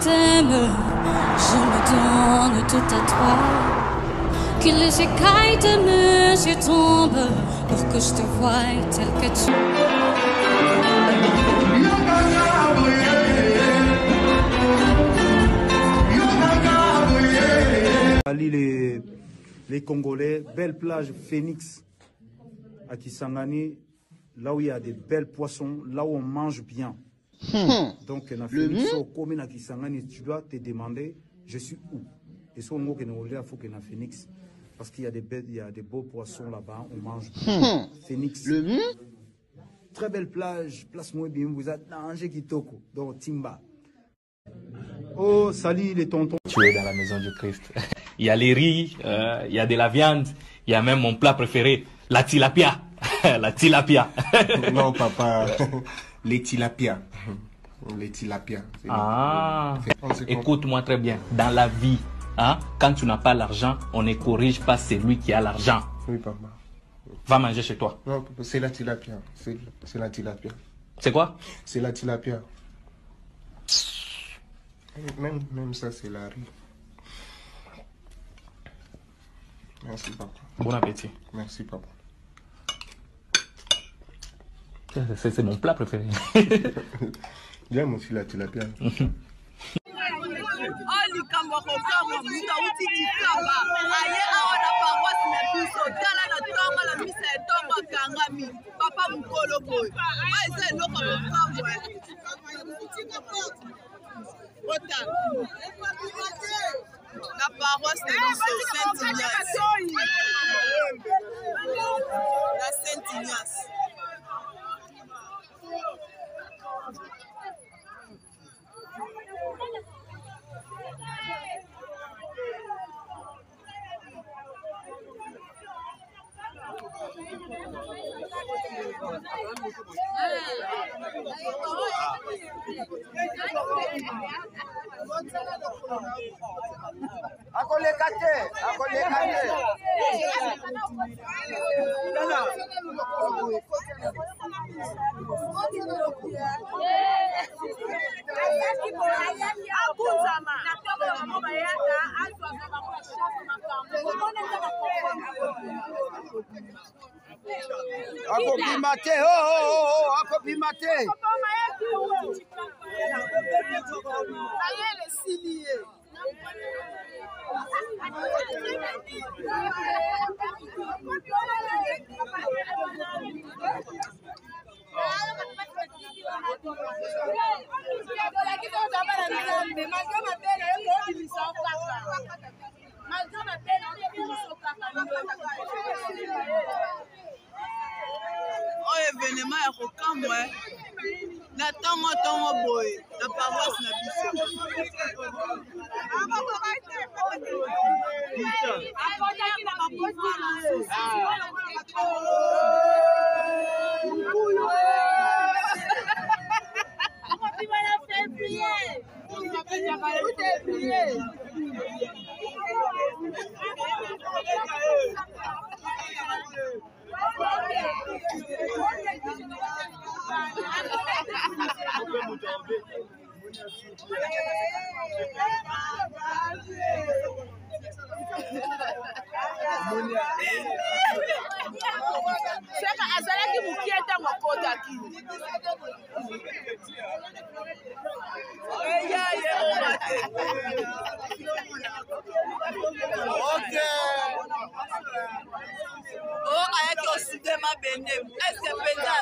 t'aime, je me donne tout à toi. Que les écailles de mes yeux tombent pour que je te voie tel que tu es. Les Congolais, belle plage Phoenix à Kisangani, là où il y a des belles poissons, là où on mange bien. Donc, dans Phoenix, comme à Kisangani, tu dois te demander, je suis où? Et si on faut que dans Phoenix, parce qu'il y a des beaux poissons là-bas, on mange bien. Phoenix. Très belle plage, place moi bien, vous êtes dans Kitoko, donc Timba. Oh, salut les tontons. Tu es dans la maison du Christ. Il y a les riz, il y a de la viande, il y a même mon plat préféré, la tilapia. La tilapia. Non, papa, les tilapia. Les tilapia. Ah, écoute-moi très bien. Dans la vie, hein, quand tu n'as pas l'argent, on ne corrige pas celui qui a l'argent. Oui, papa. Va manger chez toi. Non, papa, c'est la tilapia. C'est la tilapia. C'est quoi? C'est la tilapia. Même ça, c'est la riz. Merci, papa. Bon appétit. Merci, papa. C'est mon plat préféré. J'aime aussi la tilapia. La paroisse de Saint-Ignace. La Saint-Ignace. Akopimate, oh, akopimate. Oh, événement est Rokamwe. Na tongo boy. La paroisse na biso. Oh, ayaki oside ma bende. Est-ce que peza